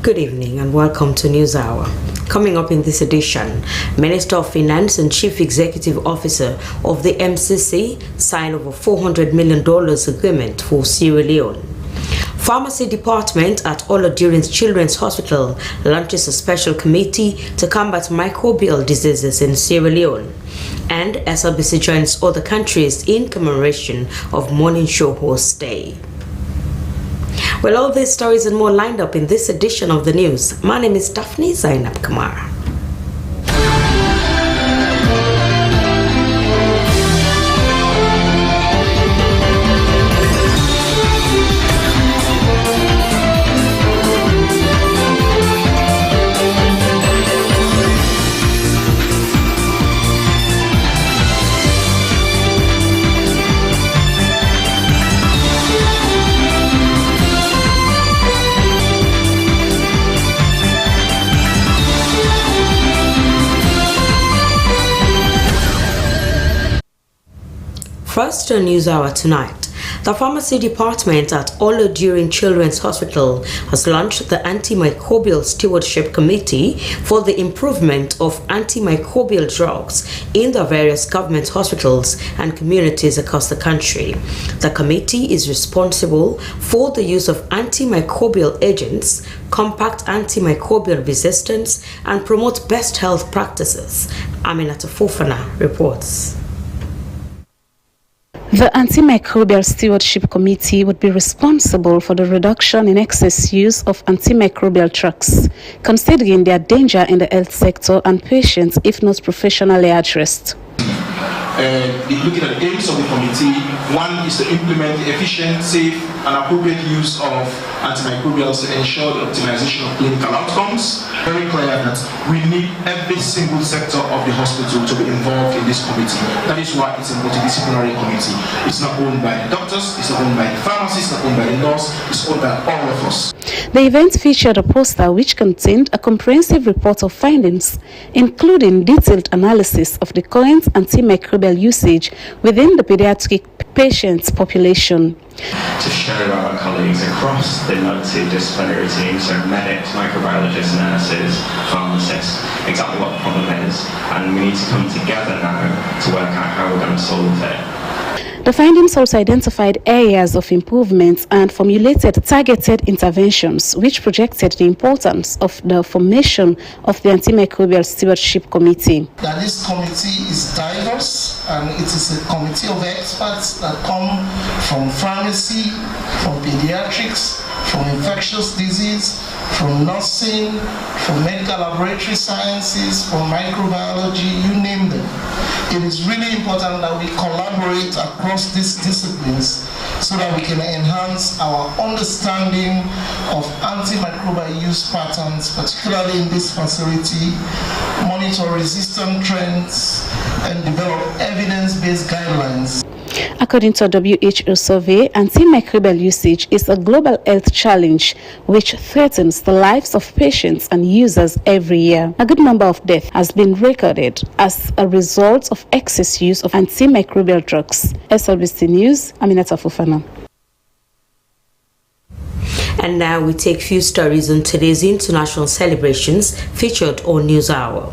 Good evening and welcome to News Hour. Coming up in this edition, Minister of Finance and Chief Executive Officer of the MCC signed over $400 million agreement for Sierra Leone. Pharmacy Department at Olodiri's Children's Hospital launches a special committee to combat microbial diseases in Sierra Leone. And Slbc joins other countries in commemoration of Morning Show Host Day. Well, all these stories and more lined up in this edition of the news. My name is Daphne Zainab Kamara. First on News Hour tonight, the Pharmacy Department at Olodiri Children's Hospital has launched the Antimicrobial Stewardship Committee for the improvement of antimicrobial drugs in the various government hospitals and communities across the country. The committee is responsible for the use of antimicrobial agents, combat antimicrobial resistance, and promote best health practices. Aminata Fofana reports. The Antimicrobial Stewardship Committee would be responsible for the reduction in excess use of antimicrobial drugs, considering their danger in the health sector and patients if not professionally addressed. Looking at the aims of the committee, one is to implement the efficient, safe, and appropriate use of antimicrobials to ensure the optimization of clinical outcomes. Very clear that we need every single sector of the hospital to be involved in this committee. That is why it's a multidisciplinary committee. It's not owned by the doctors, it's not owned by the pharmacists, it's not owned by the nurse, it's owned by all of us. The event featured a poster which contained a comprehensive report of findings, including detailed analysis of the current antimicrobial usage within the pediatric patients population. To show our colleagues across the multidisciplinary team, so medics, microbiologists, nurses, pharmacists, exactly what the problem is, and we need to come together now to work out how we're going to solve it. The findings also identified areas of improvement and formulated targeted interventions, which projected the importance of the formation of the Antimicrobial Stewardship Committee. That this committee is diverse, and it is a committee of experts that come from pharmacy, from pediatrics, from infectious disease, from nursing, from medical laboratory sciences, from microbiology, you name them. It is really important that we collaborate across these disciplines so that we can enhance our understanding of antimicrobial use patterns, particularly in this facility, monitor resistant trends, and develop evidence-based guidelines. According to a WHO survey, antimicrobial usage is a global health challenge which threatens the lives of patients and users every year. A good number of deaths has been recorded as a result of excess use of antimicrobial drugs. Slbc News, Aminata Fofana. And now we take few stories on today's international celebrations featured on News Hour.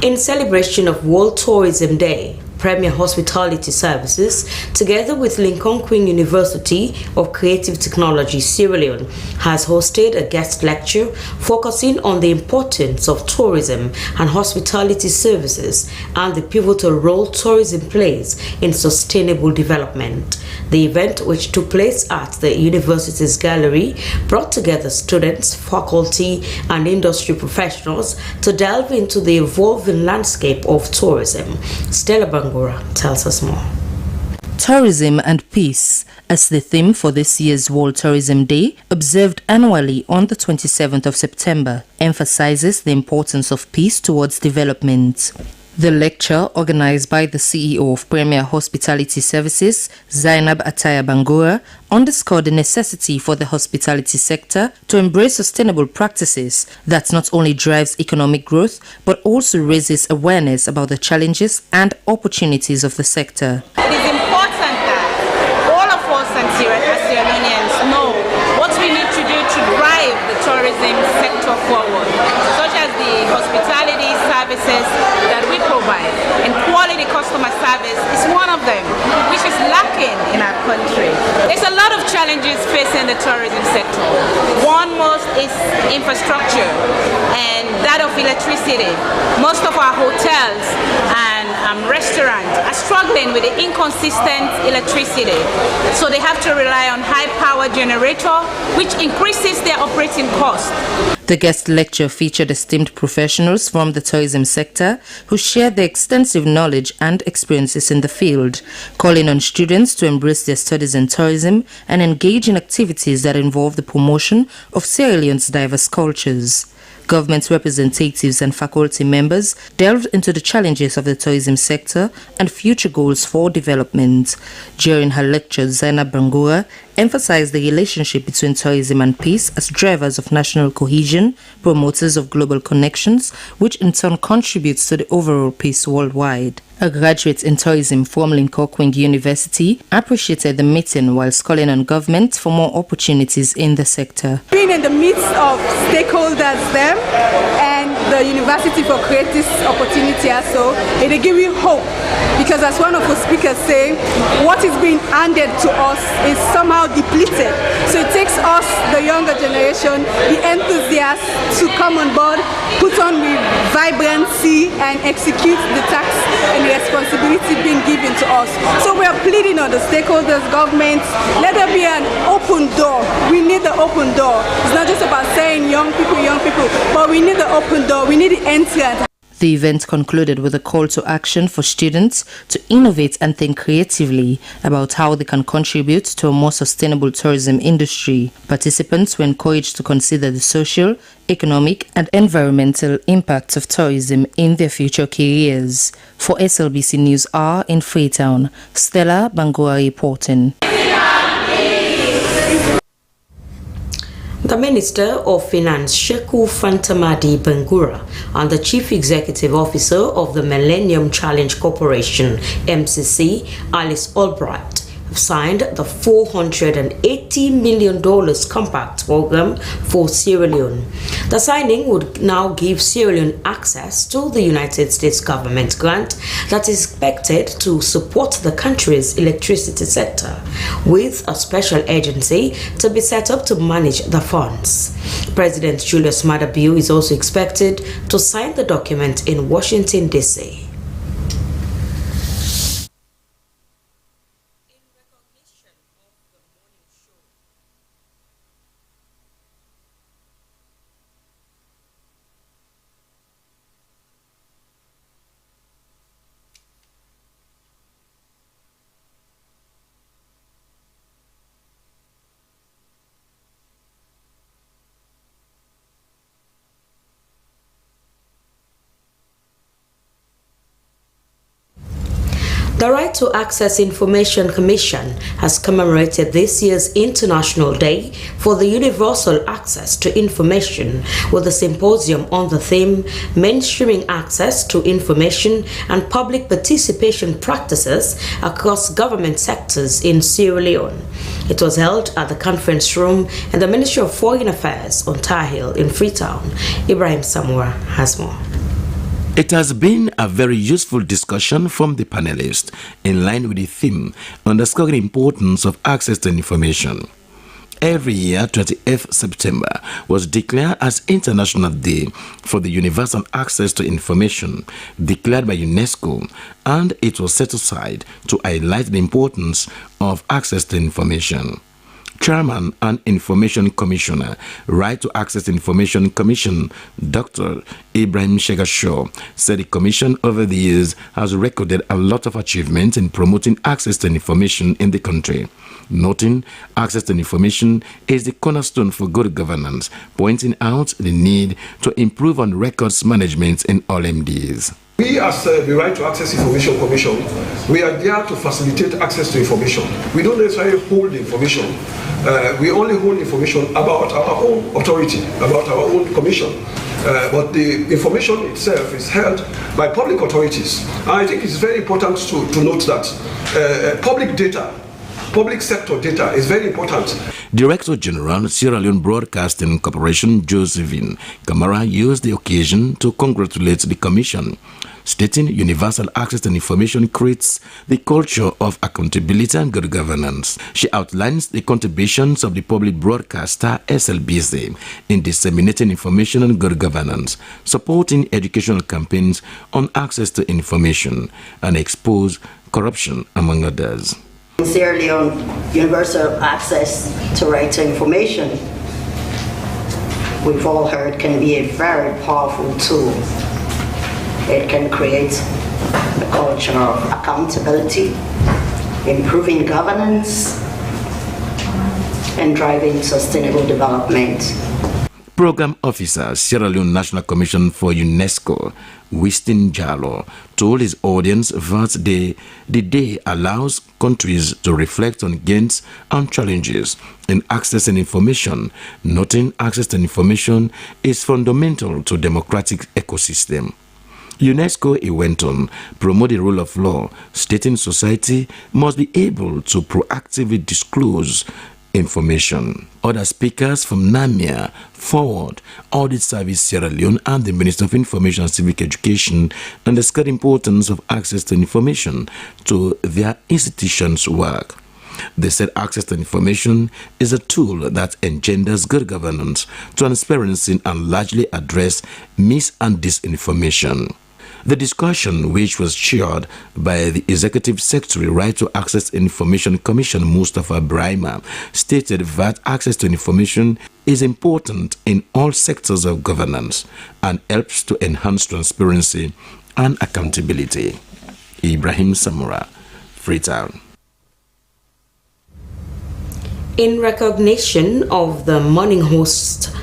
In celebration of World Tourism Day, Premier Hospitality Services, together with Lincoln Queen University of Creative Technology, Sierra Leone, has hosted a guest lecture focusing on the importance of tourism and hospitality services and the pivotal role tourism plays in sustainable development. The event, which took place at the university's gallery, brought together students, faculty, and industry professionals to delve into the evolving landscape of tourism. Stella Bangura tells us more. Tourism and Peace as the theme for this year's World Tourism Day, observed annually on the 27th of September, emphasizes the importance of peace towards development. The lecture, organized by the CEO of Premier Hospitality Services, Zainab Ataya Bangura, underscored the necessity for the hospitality sector to embrace sustainable practices that not only drives economic growth but also raises awareness about the challenges and opportunities of the sector. It is important that all of us as Sierra Leoneans know what we need to do to drive the tourism sector service is one of them, which is lacking in our country. There's a lot of challenges facing the tourism sector. One most is infrastructure and that of electricity. Most of our hotels and restaurants are struggling with the inconsistent electricity, so they have to rely on high power generator, which increases their operating cost. The guest lecture featured esteemed professionals from the tourism sector who shared their extensive knowledge and experiences in the field, calling on students to embrace their studies in tourism and engage in activities that involve the promotion of Sierra Leone's diverse cultures. Government representatives and faculty members delved into the challenges of the tourism sector and future goals for development. During her lecture, Zainab Bangura emphasized the relationship between tourism and peace as drivers of national cohesion, promoters of global connections, which in turn contributes to the overall peace worldwide. A graduate in tourism from Lincoln University appreciated the meeting whilst calling on government for more opportunities in the sector. Being in the midst of stakeholders there and the university for creating this opportunity also, it will give you hope, because as one of the speakers say, what is being handed to us is somehow depleted. So it takes us, the younger generation, the enthusiasts, to come on board, put on with vibrancy and execute the task and the responsibility being given to us. So we are pleading on the stakeholders, governments, let there be an open door. We need the open door. It's not just about saying young people, but we need the open door. We need the entrance. The event concluded with a call to action for students to innovate and think creatively about how they can contribute to a more sustainable tourism industry. Participants were encouraged to consider the social, economic and environmental impacts of tourism in their future careers. For SLBC News Hour in Freetown, Stella Bangura reporting. The Minister of Finance, Sheku Fantamadi Bangura, and the Chief Executive Officer of the Millennium Challenge Corporation, MCC, Alice Albright, have signed the $480 million compact program for Sierra Leone. The signing would now give Sierra Leone access to the United States government grant that is expected to support the country's electricity sector, with a special agency to be set up to manage the funds. President Julius Maada Bio is also expected to sign the document in Washington, D.C. The Right to Access Information Commission has commemorated this year's International Day for the Universal Access to Information with a symposium on the theme Mainstreaming Access to Information and Public Participation Practices Across Government Sectors in Sierra Leone. It was held at the conference room in the Ministry of Foreign Affairs on Tar Hill in Freetown. Ibrahim Samura has more. It has been a very useful discussion from the panelists in line with the theme underscoring the importance of access to information. Every year, 28th September was declared as International Day for the Universal Access to Information, declared by UNESCO, and it was set aside to highlight the importance of access to information. Chairman and Information Commissioner, Right to Access Information Commission, Dr. Ibrahim Shegashaw, said the Commission over the years has recorded a lot of achievements in promoting access to information in the country, noting access to information is the cornerstone for good governance, pointing out the need to improve on records management in all MDs. We as the Right to Access Information Commission, we are there to facilitate access to information. We don't necessarily hold the information. We only hold information about our own authority, about our own commission. But the information itself is held by public authorities. I think it's very important to note that public data public sector data is very important. Director General, Sierra Leone Broadcasting Corporation, Josephine Kamara, used the occasion to congratulate the Commission, stating universal access to information creates the culture of accountability and good governance. She outlines the contributions of the public broadcaster SLBC in disseminating information and good governance, supporting educational campaigns on access to information, and expose corruption, among others. In Sierra Leone, universal access to right to information, we've all heard, can be a very powerful tool. It can create a culture of accountability, improving governance, and driving sustainable development. Program Officer, Sierra Leone National Commission for UNESCO, Winston Jallo, told his audience that the day allows countries to reflect on gains and challenges in accessing information, noting access to information is fundamental to democratic ecosystem. UNESCO, he went on, promote the rule of law, stating society must be able to proactively disclose information. Other speakers from NAMIA, Forward, Audit Service Sierra Leone, and the Minister of Information and Civic Education underscored the importance of access to information to their institutions' work. They said access to information is a tool that engenders good governance, transparency, and largely address mis- and disinformation. The discussion, which was chaired by the Executive Secretary, Right to Access Information Commission, Mustafa Brahima, stated that access to information is important in all sectors of governance and helps to enhance transparency and accountability. Ibrahim Samura, Freetown. In recognition of the Morning Host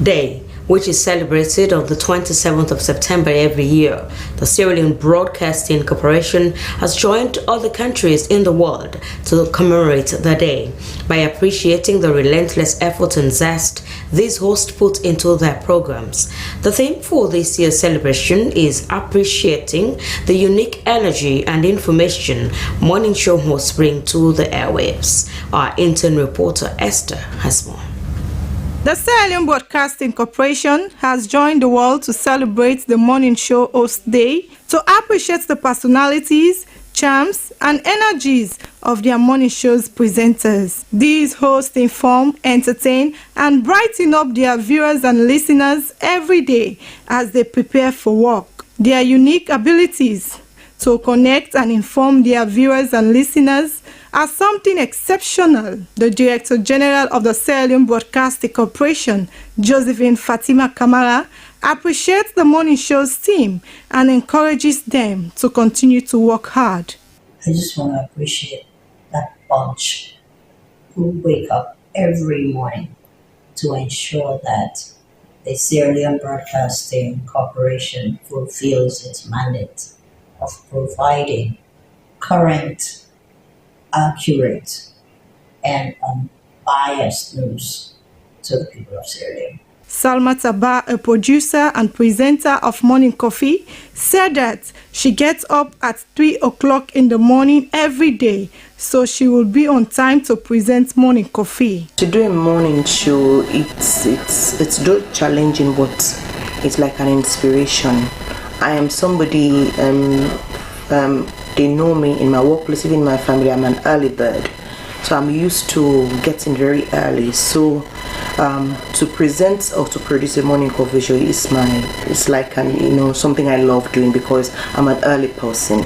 Day, which is celebrated on the 27th of September every year, the Sierra Leone Broadcasting Corporation has joined other countries in the world to commemorate the day by appreciating the relentless effort and zest these hosts put into their programs. The theme for this year's celebration is appreciating the unique energy and information morning show hosts bring to the airwaves. Our intern reporter Esther has more. The Sierra Leone Broadcasting Corporation has joined the world to celebrate the Morning Show Host Day to appreciate the personalities, charms, and energies of their morning show's presenters. These hosts inform, entertain, and brighten up their viewers and listeners every day as they prepare for work. Their unique abilities to connect and inform their viewers and listeners are something exceptional. The Director General of the Sierra Leone Broadcasting Corporation, Josephine Fatima Kamara, appreciates the morning show's team and encourages them to continue to work hard. I just want to appreciate that bunch who wake up every morning to ensure that the Sierra Leone Broadcasting Corporation fulfills its mandate of providing current, accurate, and unbiased news to the people of Sierra Leone. Salma Taba, a producer and presenter of Morning Coffee, said that she gets up at 3 o'clock in the morning every day, so she will be on time to present Morning Coffee. To do a morning show, it's not challenging, but it's like an inspiration. I am somebody, they know me in my workplace, even in my family, I'm an early bird. So I'm used to getting very early. So to present or to produce a morning coffee show it's like something I love doing because I'm an early person.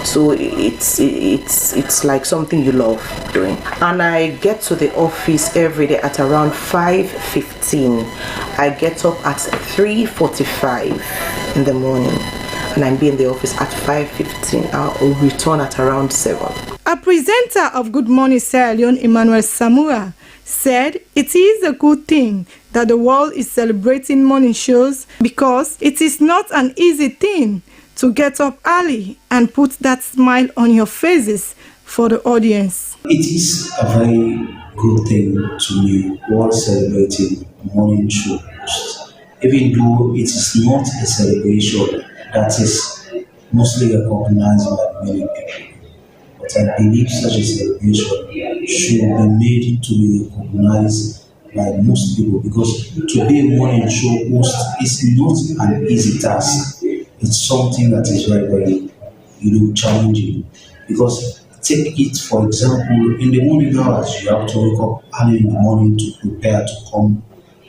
So it's like something you love doing. And I get to the office every day at around 5:15. I get up at 3:45 in the morning. And I'll be in the office at 5:15. I'll return at around 7. A presenter of Good Morning Sierra Leone, Emmanuel Samura, said it is a good thing that the world is celebrating morning shows because it is not an easy thing to get up early and put that smile on your faces for the audience. It is a very good thing to be world celebrating morning shows, even though it is not a celebration that is mostly recognized by many people. but I believe such a celebration should be made to be recognized by most people, because to be a morning show host is not an easy task. It's something that is very, very, challenging. Because take it for example, in the morning hours, you have to wake up early in the morning to prepare to come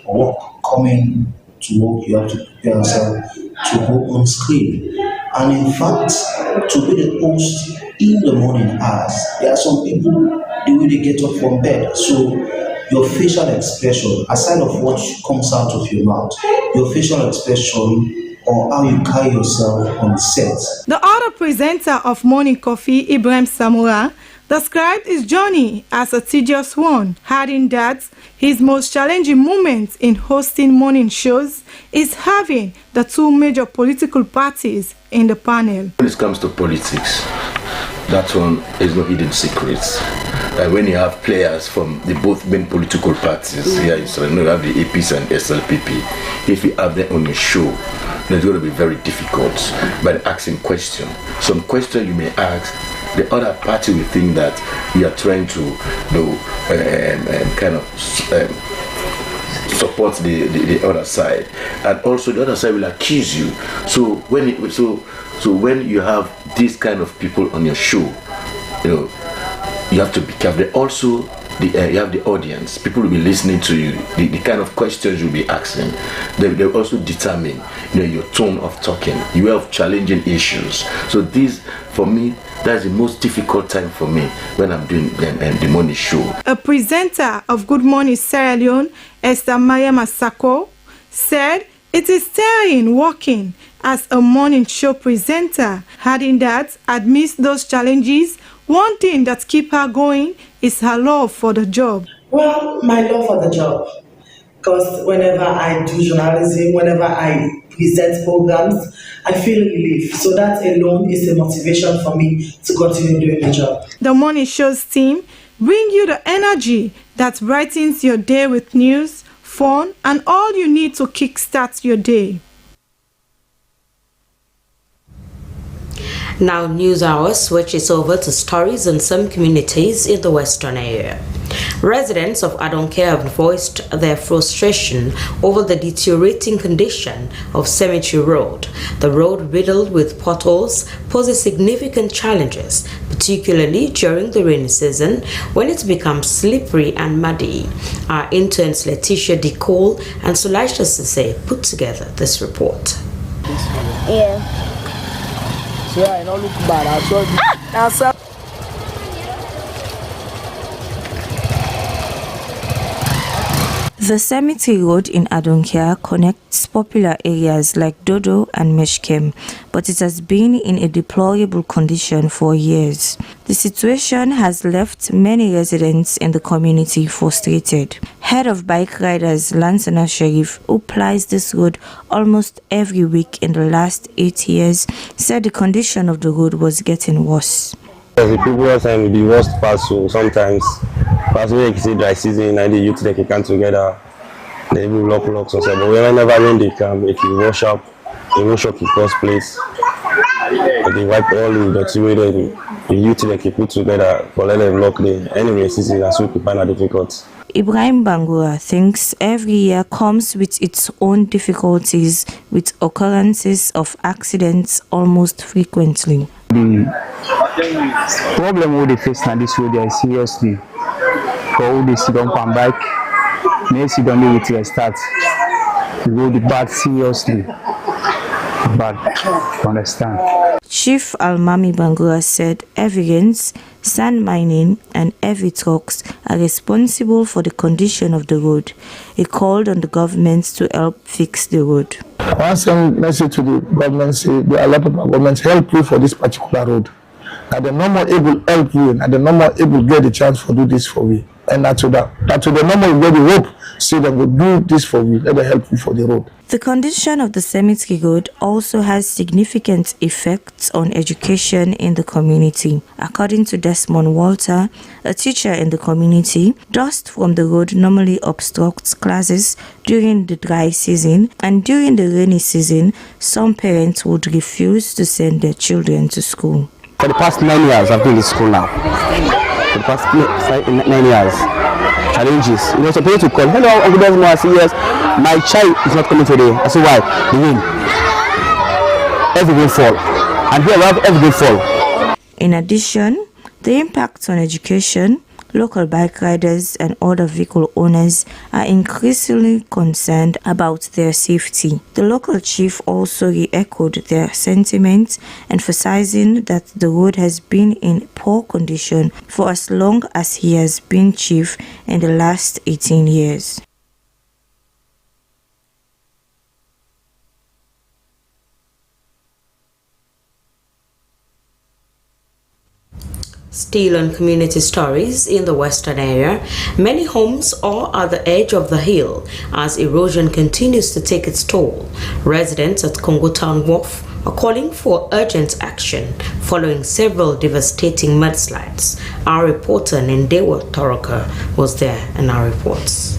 for work. Coming to work, you have to prepare yourself to go on screen. And in fact, to be the host in the morning hours, there are some people, the way they get up from bed. So your facial expression, aside of what comes out of your mouth, your facial expression or how you carry yourself on set. The other presenter of Morning Coffee, Ibrahim Samura, described his journey as a tedious one, adding that his most challenging moment in hosting morning shows is having the two major political parties in the panel. When it comes to politics, that one is no hidden secrets. When you have players from the both main political parties, here you have the APs and SLPP, if you have them on your show, then it's going to be very difficult by asking questions. Some question you may ask, the other party will think that you are trying to support the other side, and also the other side will accuse you. So when you have these kind of people on your show, you have to be careful. Also, you have the audience. People will be listening to you. The kind of questions you'll be asking, they also determine your tone of talking. You have challenging issues. So this, for me, that's the most difficult time for me when I'm doing the morning show. A presenter of Good Morning Sierra Leone, Esther Maya Masako, said it is tiring working as a morning show presenter, adding that amidst those challenges, one thing that keeps her going is her love for the job. Well, my love for the job. Because whenever I do journalism, whenever I present programs, I feel relief. So that alone is a motivation for me to continue doing the job. The morning show's team bring you the energy that brightens your day with news, fun, and all you need to kickstart your day. Now News Hour switches over to stories in some communities in the Western area. Residents of Adonke have voiced their frustration over the deteriorating condition of Cemetery Road. The road, riddled with potholes, poses significant challenges, particularly during the rainy season when it becomes slippery and muddy. Our interns Letitia DeCole and Sulaisha Sise put together this report. Yeah. So I don't look bad. I saw The Cemetery Road in Adonkia connects popular areas like Dodo and Meshkem, but it has been in a deplorable condition for years. The situation has left many residents in the community frustrated. Head of Bike Riders Lansana Sharif, who plies this road almost every week in the last 8 years, said the condition of the road was getting worse. The previous time the worst part, so sometimes as we see dry season and the youth they can together, they will lock so but whenever when they come, if you wash up the first place, they wipe all the dirty way the youth they can put together for let them lock the anyway season as we find it difficult. Ibrahim Bangura thinks every year comes with its own difficulties, with occurrences of accidents almost frequently. The problem with the face on this road is seriously. For they sit down on bike, they sit down there with your start. The road is bad seriously. But understand. Chief Almami Bangura said evidence, sand mining and heavy trucks are responsible for the condition of the road. He called on the government to help fix the road. One message to the government, say there are a lot of governments help you for this particular road. And the normal able help you, and the normal able get the chance for do this for we. And that's to the normal get the hope, say that we do this for we, let them help you for the road. The condition of the cemetery road also has significant effects on education in the community. According to Desmond Walter, a teacher in the community, dust from the road normally obstructs classes during the dry season, and during the rainy season, some parents would refuse to send their children to school. For the past 9 years, I've been in school now. For the past 9 years. Challenges. You know, so people to call, hello, I'm good I say yes, my child is not coming today. I say why? The rain. Every will fall. And here we have every will fall. In addition, the impact on education, local bike riders and other vehicle owners are increasingly concerned about their safety. The local chief also re-echoed their sentiments, emphasizing that the road has been in poor condition for as long as he has been chief in the last 18 years. Still on community stories in the western area, many homes are at the edge of the hill as erosion continues to take its toll. Residents at Congo Town Wharf are calling for urgent action following several devastating mudslides. Our reporter Ndewa Toroka was there in our reports.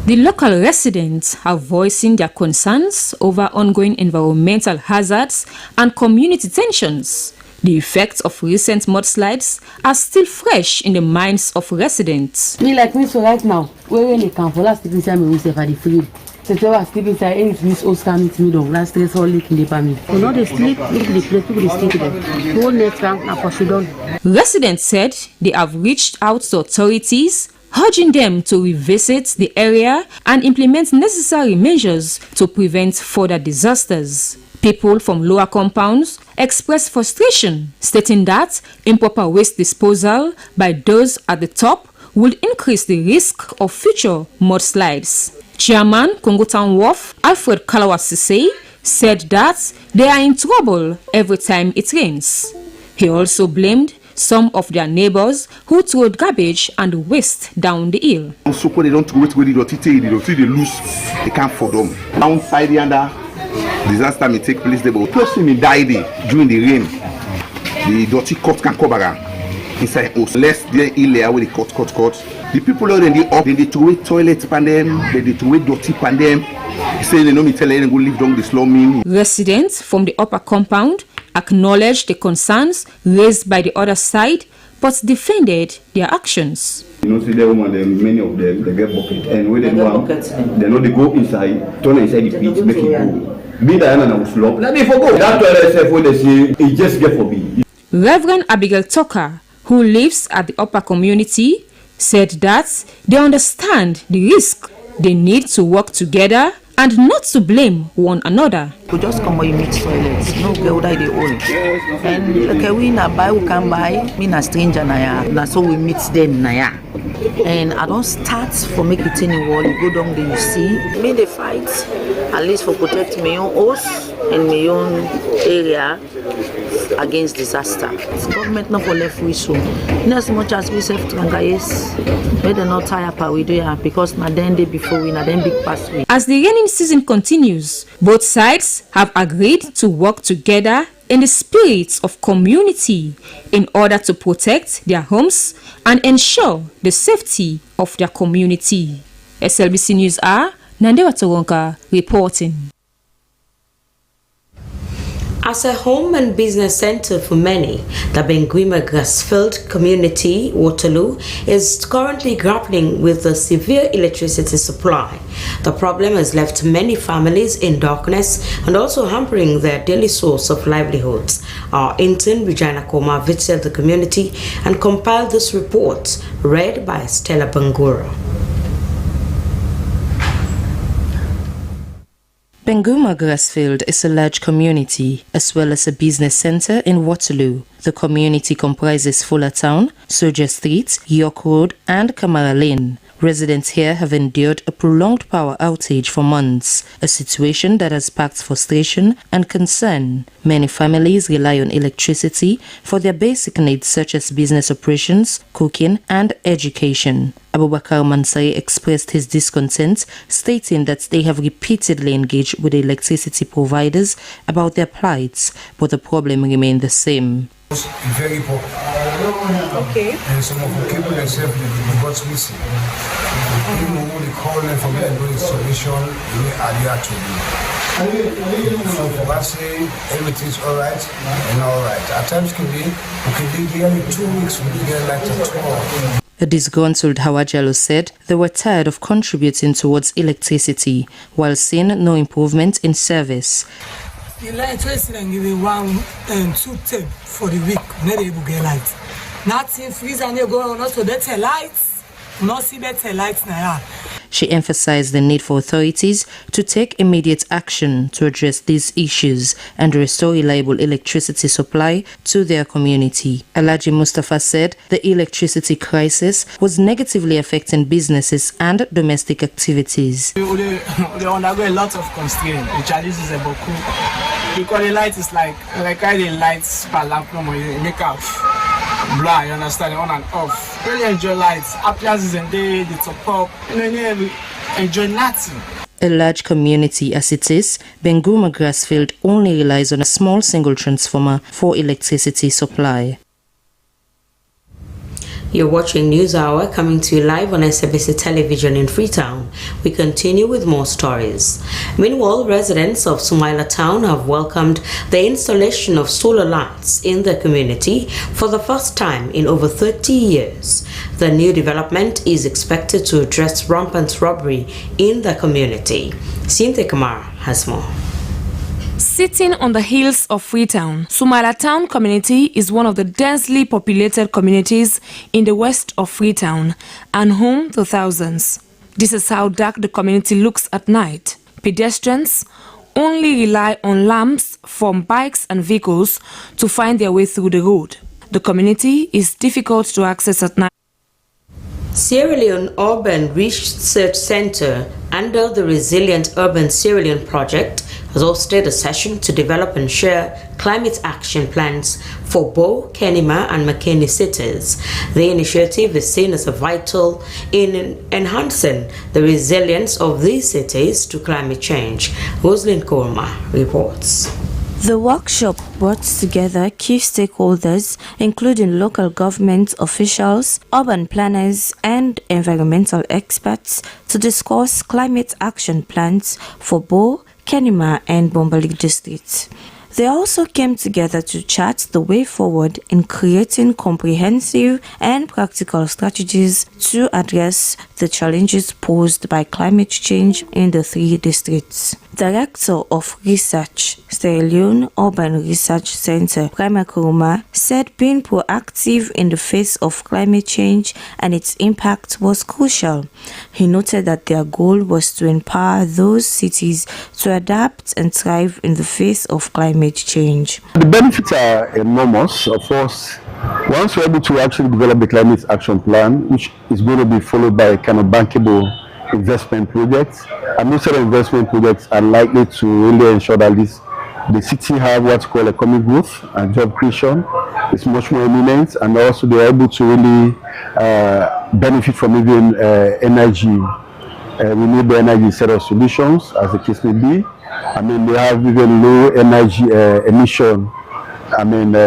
The local residents are voicing their concerns over ongoing environmental hazards and community tensions. The effects of recent mudslides are still fresh in the minds of residents. Me like me so right now, when they come for last sleep inside me myself at the field. So I sleep inside any this old stand with me down. Last stress all leak in the family. So now they sleep, look at the place, people they sleep there. Whole next round now for done. Residents said they have reached out to authorities, urging them to revisit the area and implement necessary measures to prevent further disasters. People from lower compounds expressed frustration, stating that improper waste disposal by those at the top would increase the risk of future mudslides. Chairman Congo Town Wharf, Alfred Kalawasise, said that they are in trouble every time it rains. He also blamed some of their neighbors who threw garbage and waste down the hill. So they don't wait with they lose, they can't for them. Downside the under disaster may take place there, but person may die there during the rain. The dirty cut can cover inside house. Less there in there where they cut. The people are then they throw away toilet pan them, they throw away dirty pan them. Say they know me tell them go live down the slum. Residents from the upper compound acknowledged the concerns raised by the other side, but defended their actions. You know, see the woman, many of them, they get bucket, and when they know they go inside, turn inside the pit, make it go. Be the end of slop. Let me forgo. That toilet when they say it just get for me. Reverend Abigail Tucker, who lives at the upper community, said that they understand the risk. They need to work together and not to blame one another. We just come when you meet toilets. No girl that they own. And okay, we na buy, we can buy. Me na stranger na ya. Na so we meet them na ya. And I don't start for make it any wall. You go down there, you see. Me they fight, at least for protect my own house and my own area against disaster. The government not for left we so. Not as much as we self yes. We they not tire pa we do ya because na then day before we na then big pass we. As the raining season continues, both sides have agreed to work together in the spirit of community in order to protect their homes and ensure the safety of their community. SLBC News are Ndewa Toroka reporting. As a home and business center for many, the Benguima Grassfield community, Waterloo, is currently grappling with a severe electricity supply. The problem has left many families in darkness and also hampering their daily source of livelihoods. Our intern, Regina Koma, visited the community and compiled this report, read by Stella Bangura. Benguima Grassfield is a large community as well as a business center in Waterloo. The community comprises Fuller Town, Soldier Street, York Road and Kamara Lane. Residents here have endured a prolonged power outage for months, a situation that has sparked frustration and concern. Many families rely on electricity for their basic needs such as business operations, cooking and education. Abubakar Mansari expressed his discontent, stating that they have repeatedly engaged with the electricity providers about their plights, but the problem remained the same. Very poor. Okay. And some of the people themselves, they got missing. Even who they call them for me and do installation, they are there to do. So for us, say everything's all right and all right. At times we can be nearly 2 weeks, we get like a 12. A disgruntled Hawajalo said they were tired of contributing towards electricity while seeing no improvement in service. The electricity and give 1 and 2 tape for the week, not able to get lights. Nothing freeze and they go on also better lights, not see better lights now. She emphasized the need for authorities to take immediate action to address these issues and restore reliable electricity supply to their community. Alhaji Mustafa said the electricity crisis was negatively affecting businesses and domestic activities. They undergo a lot of constraints. The charges is about cool. Because the light is like I the lights per lamp you make up blah, you understand, on and off. Really enjoy lights. Appliances and they top up. You enjoy nothing. A large community as it is, Benguma Grassfield only relies on a small single transformer for electricity supply. You're watching News Hour coming to you live on Slbc Television in Freetown. We continue with more stories. Meanwhile, residents of Sumaila Town have welcomed the installation of solar lights in the community for the first time in over 30 years. The new development is expected to address rampant robbery in the community. Cynthia Kamara has more. Sitting on the hills of Freetown, Sumaila Town community is one of the densely populated communities in the west of Freetown and home to thousands. This is how dark the community looks at night. Pedestrians only rely on lamps from bikes and vehicles to find their way through the road. The community is difficult to access at night. Sierra Leone Urban Research Center, under the Resilient Urban Sierra Leone project, has hosted a session to develop and share climate action plans for Bo, Kenema and Makeni cities. The initiative is seen as vital in enhancing the resilience of these cities to climate change. Roslyn Korma reports. The workshop brought together key stakeholders, including local government officials, urban planners, and environmental experts, to discuss climate action plans for Bo, Kenema, and Bombali districts. They also came together to chart the way forward in creating comprehensive and practical strategies to address the challenges posed by climate change in the 3 districts. Director of Research, Sierra Leone Urban Research Center, Prima Kuruma, said being proactive in the face of climate change and its impact was crucial. He noted that their goal was to empower those cities to adapt and thrive in the face of climate change. The benefits are enormous. Of course, once we're able to actually develop the climate action plan, which is going to be followed by a kind of bankable investment projects, and most of the investment projects are likely to really ensure that the city have what's called economic growth and job creation. It's much more eminent, and also they're able to really benefit from even energy, renewable energy set of solutions, as the case may be. I mean, they have even low energy emission,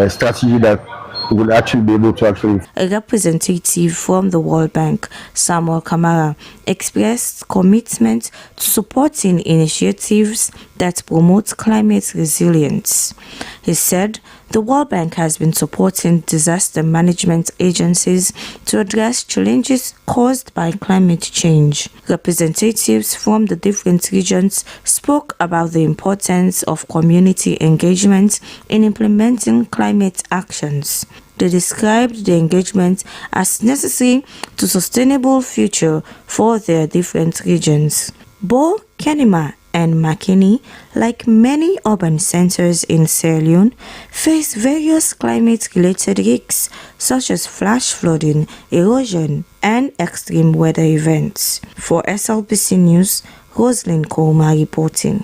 strategy that will actually be able to actually. A representative from the World Bank, Samuel Kamara, expressed commitment to supporting initiatives that promote climate resilience. He said the World Bank has been supporting disaster management agencies to address challenges caused by climate change. Representatives from the different regions spoke about the importance of community engagement in implementing climate actions. They described the engagement as necessary to sustainable future for their different regions. Bo, Kenema, and Makeni, like many urban centers in Sierra Leone, face various climate-related risks such as flash flooding, erosion, and extreme weather events. For SLBC News, Roslyn Korma reporting.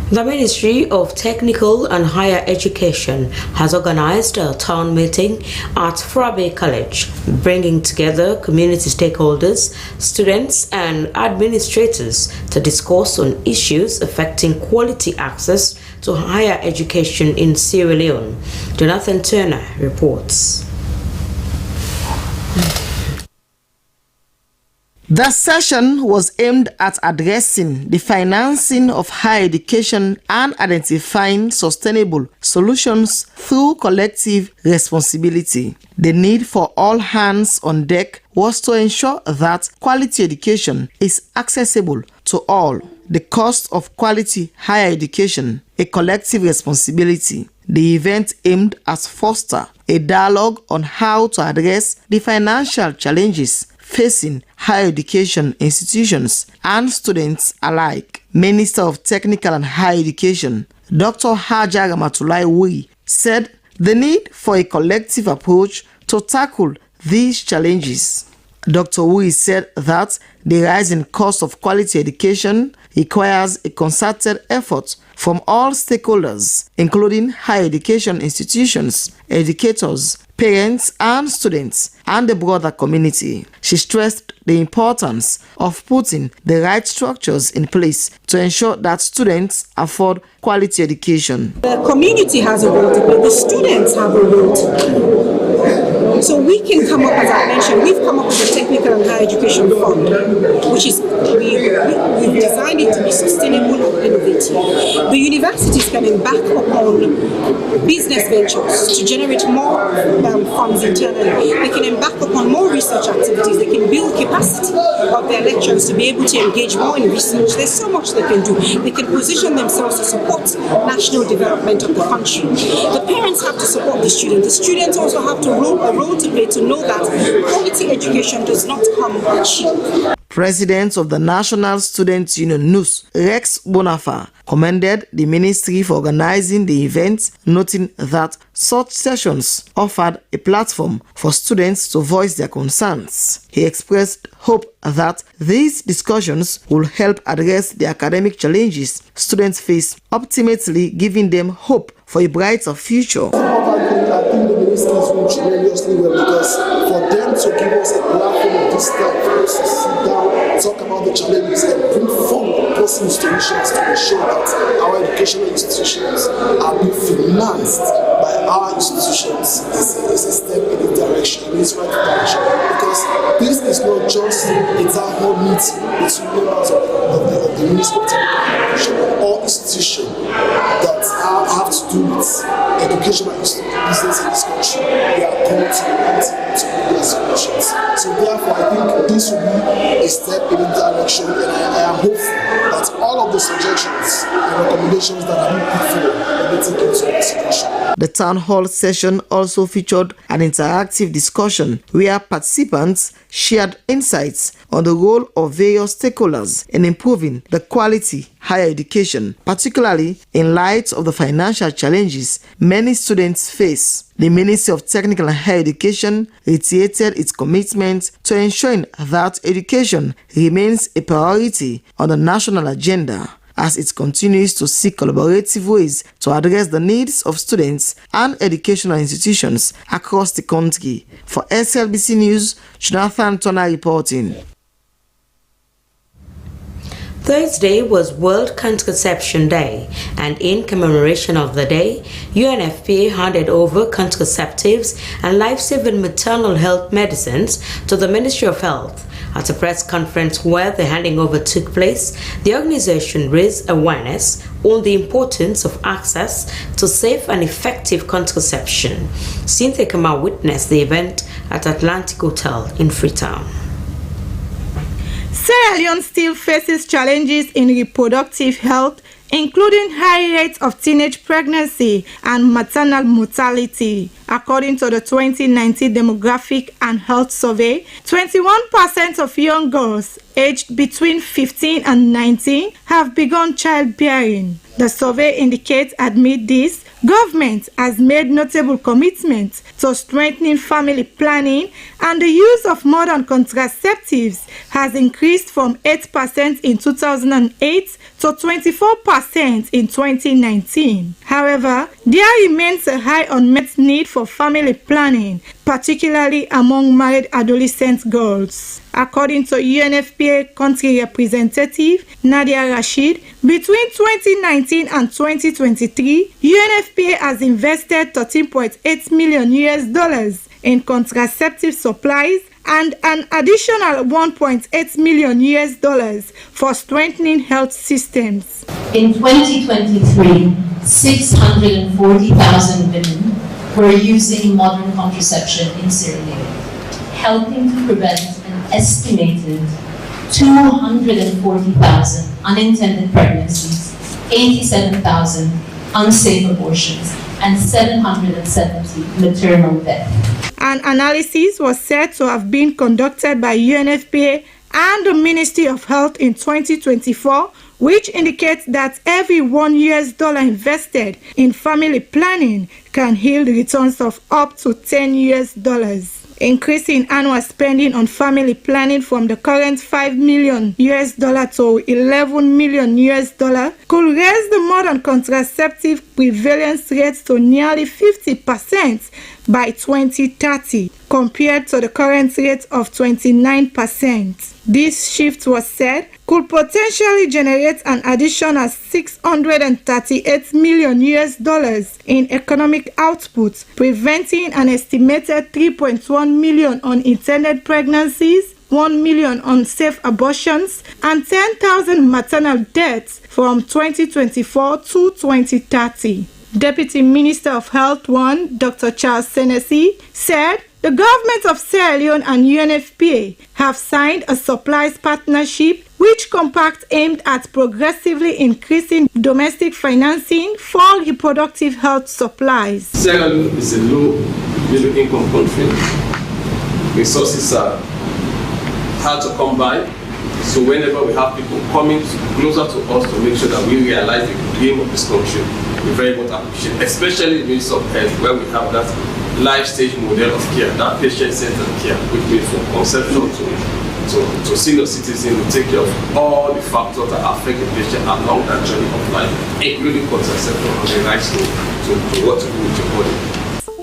The Ministry of Technical and Higher Education has organized a town meeting at Slbc College, bringing together community stakeholders, students and administrators to discuss on issues affecting quality access to higher education in Sierra Leone. Jonathan Turner reports. The session was aimed at addressing the financing of higher education and identifying sustainable solutions through collective responsibility. The need for all hands on deck was to ensure that quality education is accessible to all. The cost of quality higher education, a collective responsibility. The event aimed at foster a dialogue on how to address the financial challenges facing higher education institutions and students alike. Minister of Technical and Higher Education, Dr. Hajar Ramatulai Wui, said the need for a collective approach to tackle these challenges. Dr. Wui said that the rising cost of quality education requires a concerted effort from all stakeholders, including higher education institutions, educators, parents and students, and the broader community. She stressed the importance of putting the right structures in place to ensure that students afford quality education. The community has a role to play, the students have a role to play. So we can come up, as I mentioned, we've come up with a Technical and Higher Education Fund, which is, we've designed it to be sustainable and innovative. The universities can embark upon business ventures to generate more funds internally. They can embark upon more research activities. They can build capacity of their lecturers to be able to engage more in research. There's so much they can do. They can position themselves to support national development of the country. The parents have to support the students. The students also have to a role to play to know that quality education does not come cheap. President of the National Students Union NUS, Rex Bonafa, commended the ministry for organizing the event, noting that such sessions offered a platform for students to voice their concerns. He expressed hope that these discussions will help address the academic challenges students face, ultimately giving them hope for a brighter future. I think the ministry is doing tremendously well, because for them to give us a platform of this type, for us to sit down, talk about the challenges and bring forward possible solutions to ensure that our educational institutions are being financed by our institutions is a step in the direction, in this right direction. Because this is not just a town hall meeting between members of the Ministry of Technical Education or institution that have to do with education and business in this country. They are called to make their solutions. So therefore, I think this will be a step in the direction, and I am hopeful that all of the suggestions and recommendations that are being put forward will be taken into consideration. The town hall session also featured an interactive discussion where participants shared insights on the role of various stakeholders in improving the quality higher education, particularly in light of the financial challenges many students face. The Ministry of Technical and Higher Education reiterated its commitment to ensuring that education remains a priority on the national agenda, as it continues to seek collaborative ways to address the needs of students and educational institutions across the country. For SLBC News, Jonathan Turner reporting. Thursday was World Contraception Day, and in commemoration of the day, UNFPA handed over contraceptives and life-saving maternal health medicines to the Ministry of Health. At a press conference where the handing over took place, the organization raised awareness on the importance of access to safe and effective contraception. Cynthia Kenema witnessed the event at Atlantic Hotel in Freetown. Sierra Leone still faces challenges in reproductive health, including high rates of teenage pregnancy and maternal mortality. According to the 2019 Demographic and Health Survey, 21% of young girls aged between 15 and 19 have begun childbearing. The survey indicates amid this, government has made notable commitments to strengthening family planning, and the use of modern contraceptives has increased from 8% in 2008 to 24% in 2019. However, there remains a high unmet need for family planning, particularly among married adolescent girls. According to UNFPA country representative Nadia Rashid, between 2019 and 2023, UNFPA has invested $13.8 million in contraceptive supplies and an additional $1.8 million for strengthening health systems. In 2023, 640,000 women were using modern contraception in Sierra Leone, helping to prevent an estimated 240,000 unintended pregnancies, 87,000 unsafe abortions, and 770 maternal deaths. An analysis was said to have been conducted by UNFPA and the Ministry of Health in 2024, which indicates that every $1 invested in family planning can yield returns of up to $10. Increasing annual spending on family planning from the current $5 million to $11 million could raise the modern contraceptive prevalence rate to nearly 50% by 2030, compared to the current rate of 29%. This shift was said could potentially generate an additional $638 million in economic output, preventing an estimated 3.1 million unintended pregnancies, 1 million unsafe abortions, and 10,000 maternal deaths from 2024 to 2030. Deputy Minister of Health 1, Dr. Charles Senesi, said the government of Sierra Leone and UNFPA have signed a supplies partnership which compact aimed at progressively increasing domestic financing for reproductive health supplies. Sierra Leone is a low middle income country. Resources are hard to come by. So whenever we have people coming closer to us to make sure that we realize the dream of this country, we very much appreciate, especially in the Ministry of Health, where we have that life stage model of care, that patient-centered care, which means from conception to senior citizen, we take care of all the factors that affect the patient along that journey of life, including contraception and the rights to what to do with your body.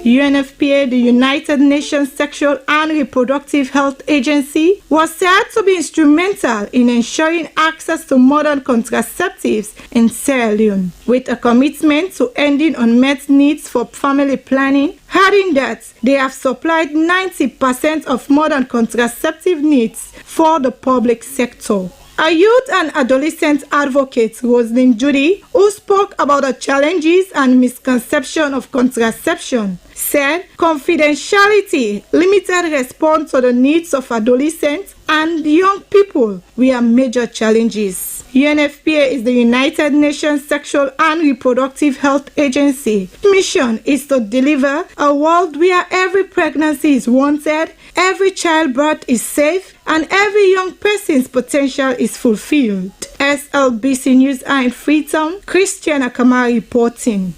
UNFPA, the United Nations Sexual and Reproductive Health Agency, was said to be instrumental in ensuring access to modern contraceptives in Sierra Leone, with a commitment to ending unmet needs for family planning, adding that they have supplied 90% of modern contraceptive needs for the public sector. A youth and adolescent advocate, Rosalind Judy, who spoke about the challenges and misconception of contraception, said confidentiality, limited response to the needs of adolescents and young people were major challenges. UNFPA is the United Nations Sexual and Reproductive Health Agency. Its mission is to deliver a world where every pregnancy is wanted, every childbirth is safe, and every young person's potential is fulfilled. SLBC News in Freetown, Christiana Kamar reporting.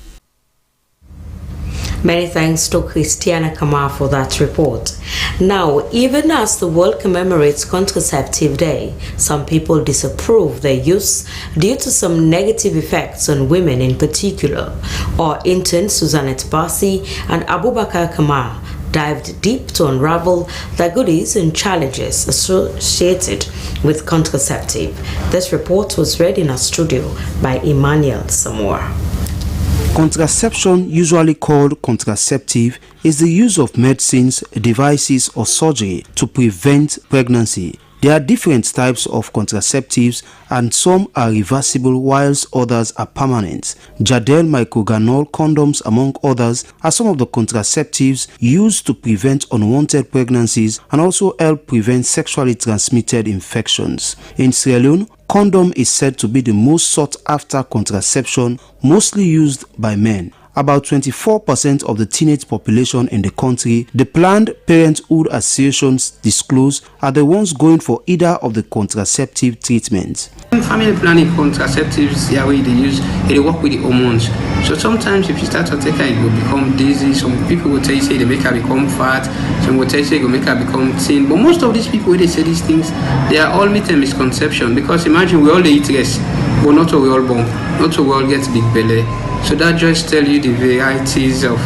Many thanks to Christiana Kamar for that report. Now, even as the world commemorates Contraceptive Day, some people disapprove their use due to some negative effects on women in particular. Our intern Suzanette Basi and Abubakar Kamar dived deep to unravel the goodies and challenges associated with contraceptive. This report was read in our studio by Emmanuel Samora. Contraception, usually called contraceptive, is the use of medicines, devices, or surgery to prevent pregnancy. There are different types of contraceptives, and some are reversible whilst others are permanent. Jadel microganol condoms, among others, are some of the contraceptives used to prevent unwanted pregnancies and also help prevent sexually transmitted infections. In Sierra Leone, condom is said to be the most sought after contraception, mostly used by men. about 24% of the teenage population in the country, the Planned Parenthood associations disclose are the ones going for either of the contraceptive treatments. Family planning contraceptives, they use, they work with the hormones. So sometimes if you start to take it will become dizzy. Some people will tell you say they make her become fat. Some will tell you say they make her become thin. But most of these people when they say these things, they are all myth and misconception. Because imagine we all eat less, but not all we all bump, not all we all get big belly. So that just tell you the varieties of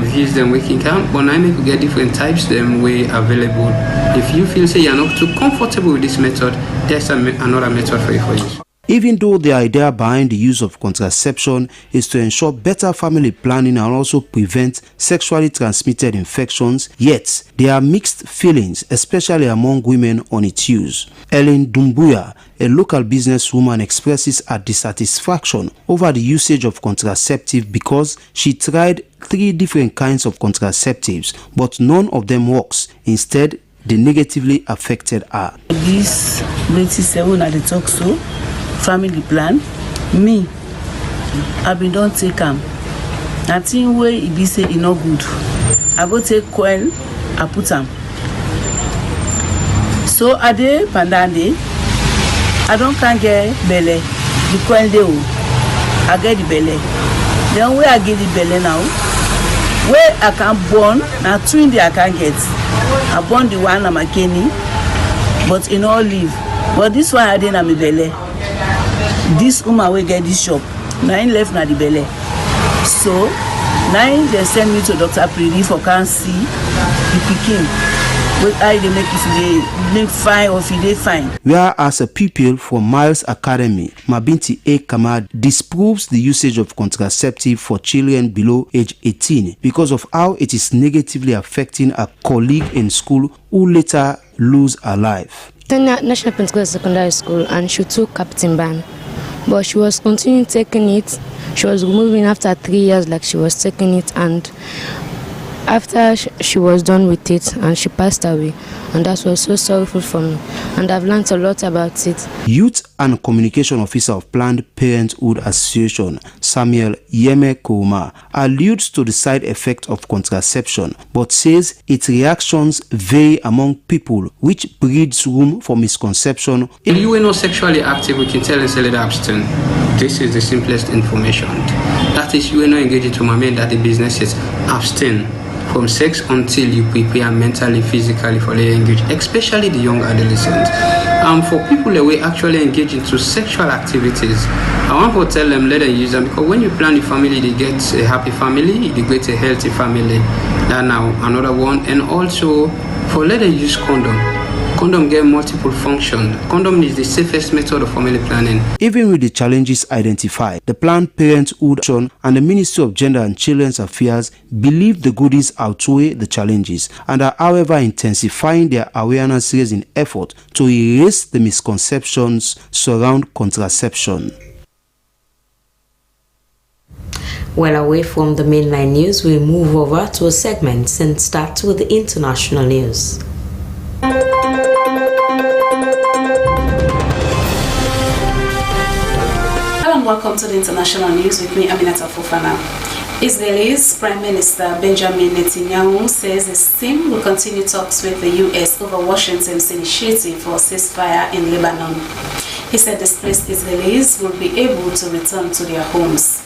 views them we can count. But now we could get different types them way available. If you feel say you're not too comfortable with this method, there's another method for you. Even though the idea behind the use of contraception is to ensure better family planning and also prevent sexually transmitted infections, yet there are mixed feelings, especially among women, on its use. Ellen Dumbuya, a local businesswoman, expresses her dissatisfaction over the usage of contraceptive because she tried 3 different kinds of contraceptives, but none of them works. Instead, they negatively affected her. This 27 at the talk so. Family plan, me, I been don't take them. I think where it be say it not good. I go take coil, I put them. So a day, pandande, I don't can get belly. The coil dey, I get the belly. Then where I get the belly now, where I can born, now twin day I can get. I born the one I'm a kenny, but in all leave. But this one I didn't have my belly. This woman will get this shop. 9 left na the belly. So 9 they send me to Dr. Pridi for can see the pikin. What I they make if they make fine or if they fine. Whereas a pupil from Miles Academy, Mabinti A. Kamad, disproves the usage of contraceptive for children below age 18 because of how it is negatively affecting a colleague in school who later lose her life. National Pentecostal Secondary School, and she took Captain Ban. But she was continuing taking it. She was removing after 3 years, like she was taking it, and after she was done with it, and she passed away, and that was so sorrowful for me. And I've learned a lot about it. Youth and Communication Officer of Planned Parenthood Association, Samuel Yeme Kouma, alludes to the side effect of contraception, but says its reactions vary among people, which breeds room for misconception. If you are not sexually active, we can tell and say that abstain. This is the simplest information. That is, you are not engaging to my men that the business is abstain from sex until you prepare mentally, physically for the engage, especially the young adolescents. For people that we actually engage into sexual activities, I want to tell them, let them use them, because when you plan a family, they get a happy family, they get a healthy family. That now another one, and also for let them use condom. Condom get multiple functions. Condom is the safest method of family planning. Even with the challenges identified, the Planned Parenthood and the Ministry of Gender and Children's Affairs believe the goodies outweigh the challenges and are, however, intensifying their awareness-raising effort to erase the misconceptions surrounding contraception. Well, away from the mainline news, we move over to a segment and start with the international news. Welcome to the international news with me, Aminata Fofana. Israel's Prime Minister Benjamin Netanyahu says his team will continue talks with the U.S. over Washington's initiative for a ceasefire in Lebanon. He said displaced Israelis will be able to return to their homes.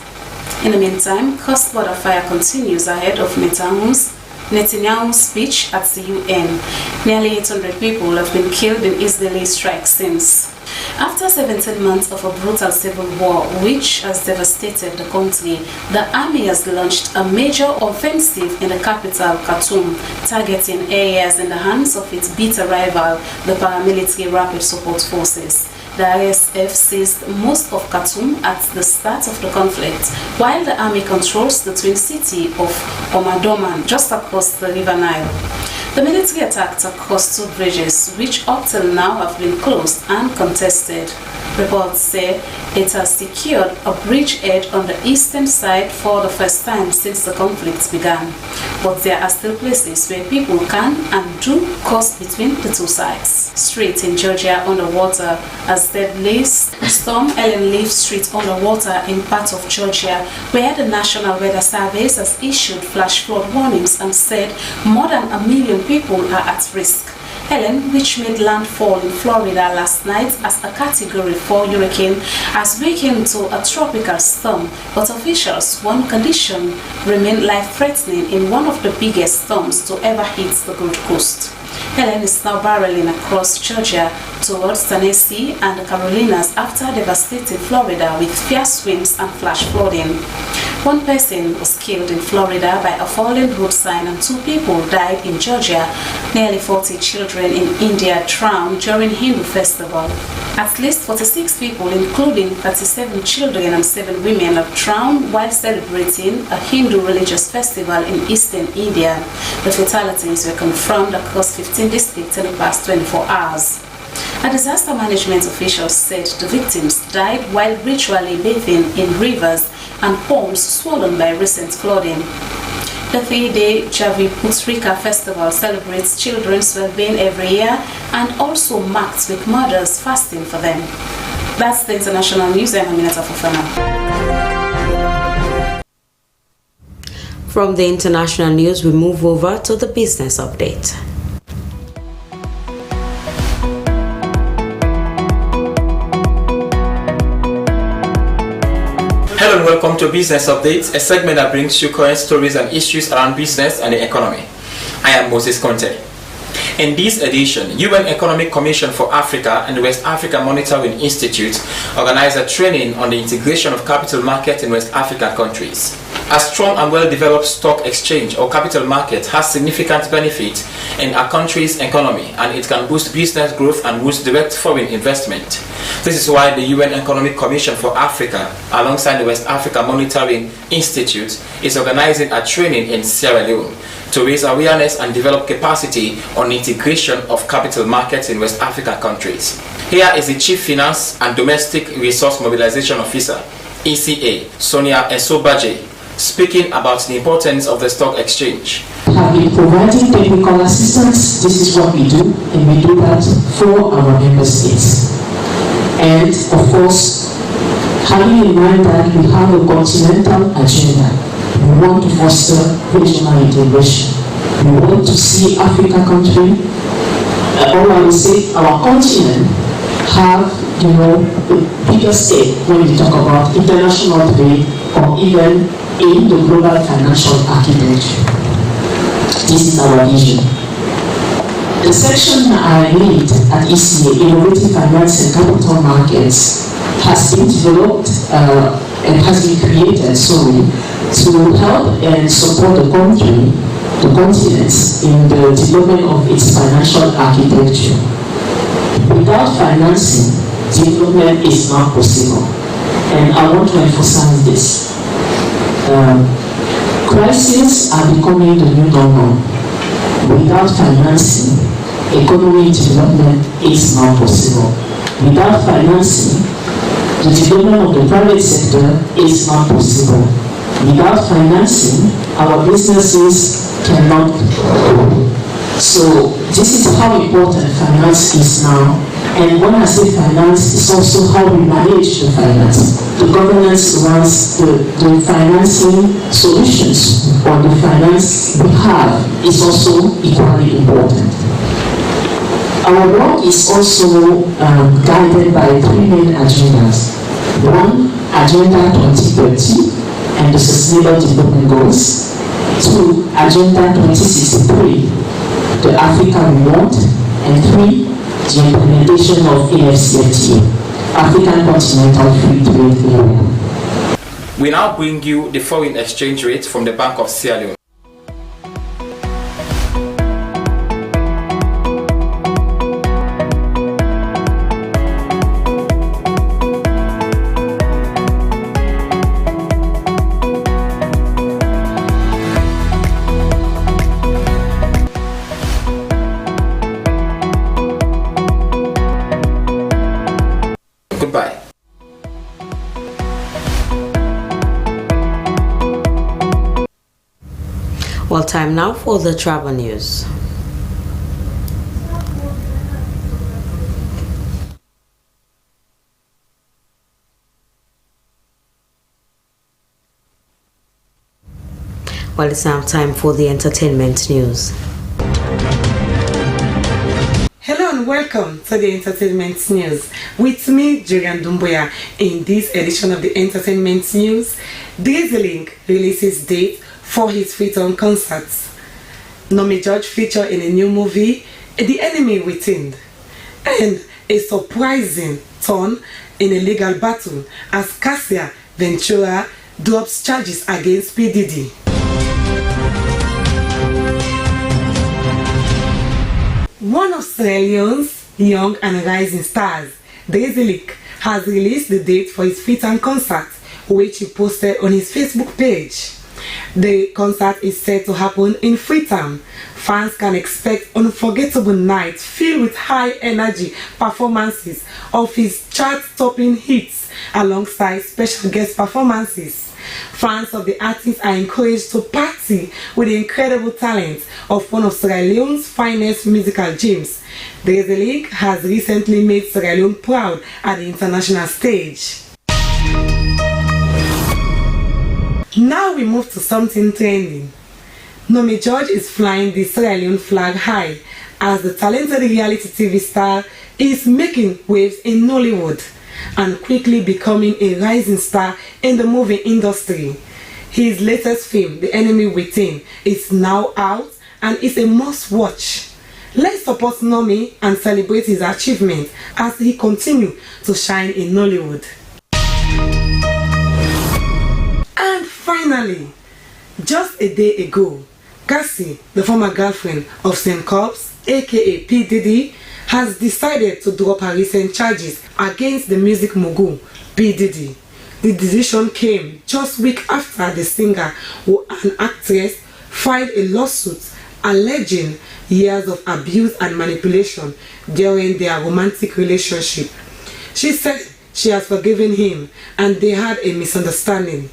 In the meantime, cross-border fire continues ahead of Netanyahu's speech at the UN. Nearly 800 people have been killed in Israeli strikes since. After 17 months of a brutal civil war which has devastated the country, the army has launched a major offensive in the capital, Khartoum, targeting areas in the hands of its bitter rival, the paramilitary Rapid Support Forces. The RSF seized most of Khartoum at the start of the conflict, while the army controls the twin city of Omdurman just across the River Nile. The military attacked across 2 bridges, which up till now have been closed and contested. Reports say it has secured a bridgehead on the eastern side for the first time since the conflict began. But there are still places where people can and do cross between the two sides. Street in Georgia underwater as dead leaves. Storm Ellen leaves street underwater in parts of Georgia where the National Weather Service has issued flash flood warnings and said more than 1 million people are at risk. Helen, which made landfall in Florida last night as a Category 4 hurricane, has weakened to a tropical storm, but officials warn conditions remain life-threatening in one of the biggest storms to ever hit the Gold Coast. Helen is now barreling across Georgia towards Tennessee and the Carolinas after devastating Florida with fierce winds and flash flooding. One person was killed in Florida by a fallen road sign and 2 people died in Georgia. Nearly 40 children in India drowned during Hindu festival. At least 46 people, including 37 children and 7 women, have drowned while celebrating a Hindu religious festival in eastern India. The fatalities were confirmed across 15 districts in the past 24 hours. A disaster management official said the victims died while ritually bathing in rivers and ponds swollen by recent flooding. The 3-day Javi Putrika festival celebrates children's well-being every year and also marks with mothers fasting for them. That's the international news. I'm Aminata Fofana. From the international news, we move over to the business update. Hello and welcome to Business Updates, a segment that brings you current stories and issues around business and the economy. I am Moses Conte. In this edition, UN Economic Commission for Africa and the West Africa Monitoring Institute organized a training on the integration of capital market in West African countries. A strong and well-developed stock exchange or capital market has significant benefit in a country's economy, and it can boost business growth and boost direct foreign investment. This is why the UN Economic Commission for Africa, alongside the West Africa Monitoring Institute, is organizing a training in Sierra Leone to raise awareness and develop capacity on integration of capital markets in West Africa countries. Here is the Chief Finance and Domestic Resource Mobilization Officer, ECA, Sonia Esobaje, speaking about the importance of the stock exchange. Have been providing technical assistance. This is what we do, and we do that for our member states. And of course, having in mind that we have a continental agenda, we want to foster regional integration. We want to see Africa country, or I would say our continent, have a bigger stake when we talk about international trade or even in the global financial architecture. This is our vision. The section I lead at ECA, Innovative Finance and Capital Markets, has been developed and has been created, to help and support the country, the continents, in the development of its financial architecture. Without financing, development is not possible. And I want to emphasize this. Crises are becoming the new normal. Without financing, economic development is not possible. Without financing, the development of the private sector is not possible. Without financing, our businesses cannot grow. So this is how important finance is now. And when I say finance, it's also how we manage the finance. The governance runs the financing solutions, or the finance we have is also equally important. Our work is also guided by 3 main agendas. 1, Agenda 2030 and the Sustainable Development Goals. 2, Agenda 2063, the Africa we want. And 3, the implementation of AfCFTA, African Continental Free Trade Area. We now bring you the foreign exchange rate from the Bank of Sierra Leone. Goodbye. Well, time now for the travel news. Well, it's now time for the entertainment news. Hello and welcome to the entertainment news. With me, Julian Dumboya. In this edition of the entertainment news, Link releases date for his Freetown concerts. Nomi George featured in a new movie, The Enemy Within, and a surprising turn in a legal battle as Cassia Ventura drops charges against P. Diddy. One of Sierra Leone's young and rising stars, Link, has released the date for his Freetown concert, which he posted on his Facebook page. The concert is set to happen in Freetown. Fans can expect unforgettable nights filled with high-energy performances of his chart-topping hits alongside special guest performances. Fans of the artist are encouraged to party with the incredible talent of one of Sierra Leone's finest musical gems. Link has recently made Sierra Leone proud at the international stage. Now we move to something trending. Nomi George is flying the Sierra Leone flag high as the talented reality TV star is making waves in Nollywood and quickly becoming a rising star in the movie industry. His latest film, The Enemy Within, is now out and is a must-watch. Let's support Nomi and celebrate his achievement as he continues to shine in Nollywood. And finally, just a day ago, Cassie, the former girlfriend of St. Cobbs, aka P. Diddy, has decided to drop her recent charges against the music mogul P. Diddy. The decision came just weeks after the singer and actress filed a lawsuit alleging years of abuse and manipulation during their romantic relationship. She said she has forgiven him and they had a misunderstanding.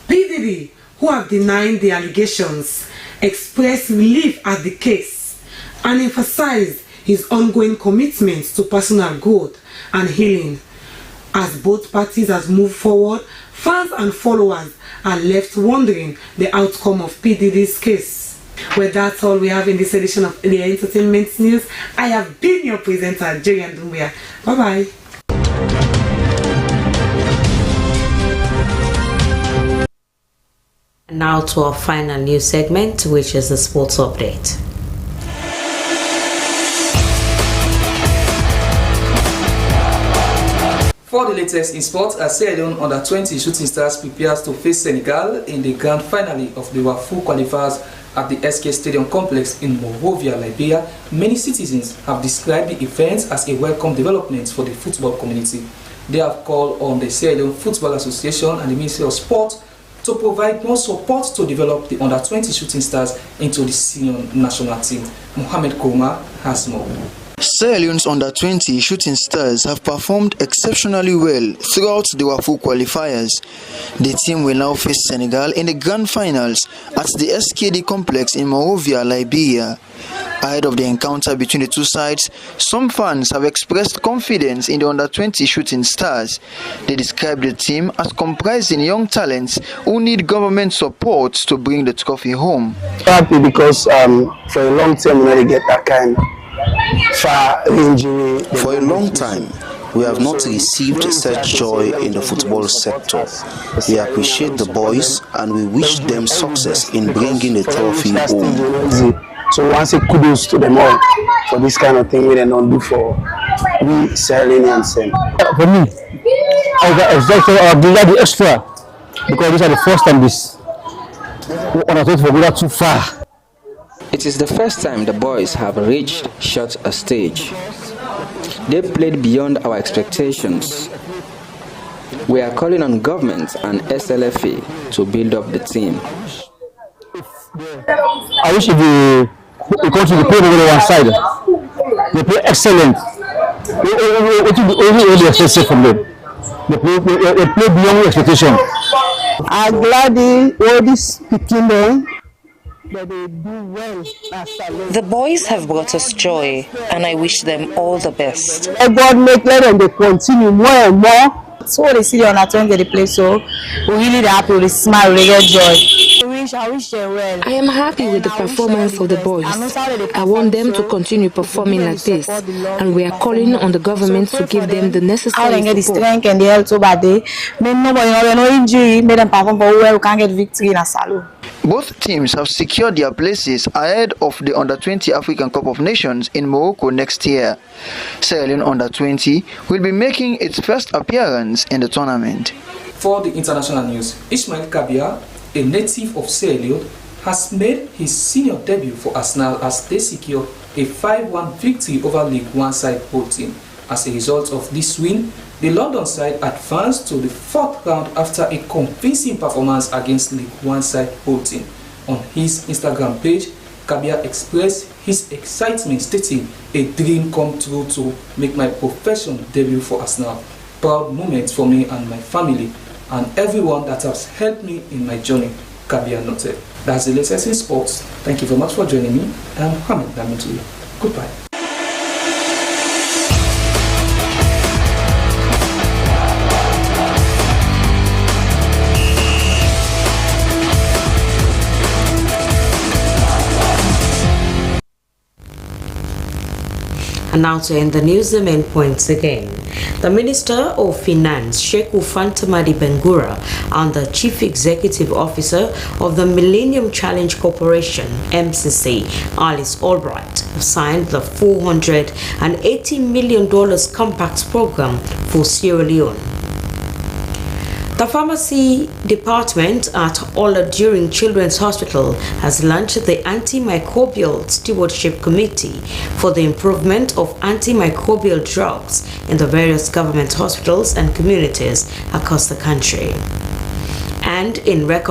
P. Diddy, who have denied the allegations, expressed relief at the case and emphasized his ongoing commitment to personal growth and healing. As both parties have moved forward, fans and followers are left wondering the outcome of P. Diddy's case. Well, that's all we have in this edition of the Entertainment News. I have been your presenter, Julian Dumbuya. Bye-bye. Now to our final news segment, which is the sports update. For the latest in sports, Sierra Leone under-20 Shooting Stars prepares to face Senegal in the grand finale of the WAFU qualifiers at the SK Stadium complex in Monrovia, Liberia. Many citizens have described the event as a welcome development for the football community. They have called on the Sierra Leone Football Association and the Ministry of Sport to provide more support to develop the under-20 Shooting Stars into the senior national team. Mohamed Kouma has more. Sierra Leone's under-20 Shooting Stars have performed exceptionally well throughout the WAFU qualifiers. The team will now face Senegal in the grand finals at the SKD complex in Monrovia, Liberia. Ahead of the encounter between the two sides, some fans have expressed confidence in the under-20 Shooting Stars. They describe the team as comprising young talents who need government support to bring the trophy home. Happy because for a long time we never get that kind. For a long time, we have not received such joy in the football sector. We appreciate the boys and we wish them success in bringing the trophy home. So we want to say kudos to them all for this kind of thing we don't do for we Sierra Leoneans. For me, I got the extra because this is the first time this. When I thought we got too far. It is the first time the boys have reached such a stage. They played beyond our expectations. We are calling on government and SLFA to build up the team. I wish the country they play on one side. They play excellent. What is the only expectation from them? They play beyond expectation. I'm glad all this picking them but they do well at Salone. The boys have brought us joy, and I wish them all the best. God let them they continue more and more. So they see the under 20 they play, so we really happy, we smile, we get joy. I wish them well. I am happy with the performance of the boys. I want them to continue performing like this, and we are calling on the government to give them the necessary support. The strength and the health so bad they may nobody no injury, make them perform for well, we can get victory in a Salone. Both teams have secured their places ahead of the Under-20 African Cup of Nations in Morocco next year. Sierra Leone Under-20 will be making its first appearance in the tournament. For the international news, Ismail Kabia, a native of Sierra Leone, has made his senior debut for Arsenal as they secure a 5-1 victory over League One side Bolton. As a result of this win, the London side advanced to the 4th round after a convincing performance against League One side Bolton. On his Instagram page, Kabia expressed his excitement, stating, "A dream come true to make my professional debut for Arsenal. Proud moment for me and my family, and everyone that has helped me in my journey," Kabia noted. That's the latest in sports. Thank you very much for joining me. I'm Mohamed Damitui. Goodbye. And now to end the news, the main points again. The Minister of Finance, Sheikh Fantamadi Bengura, and the Chief Executive Officer of the Millennium Challenge Corporation, MCC, Alice Albright, have signed the $480 million Compact Program for Sierra Leone. The pharmacy department at Olajurin Children's Hospital has launched the Antimicrobial Stewardship Committee for the improvement of antimicrobial drugs in the various government hospitals and communities across the country. And in record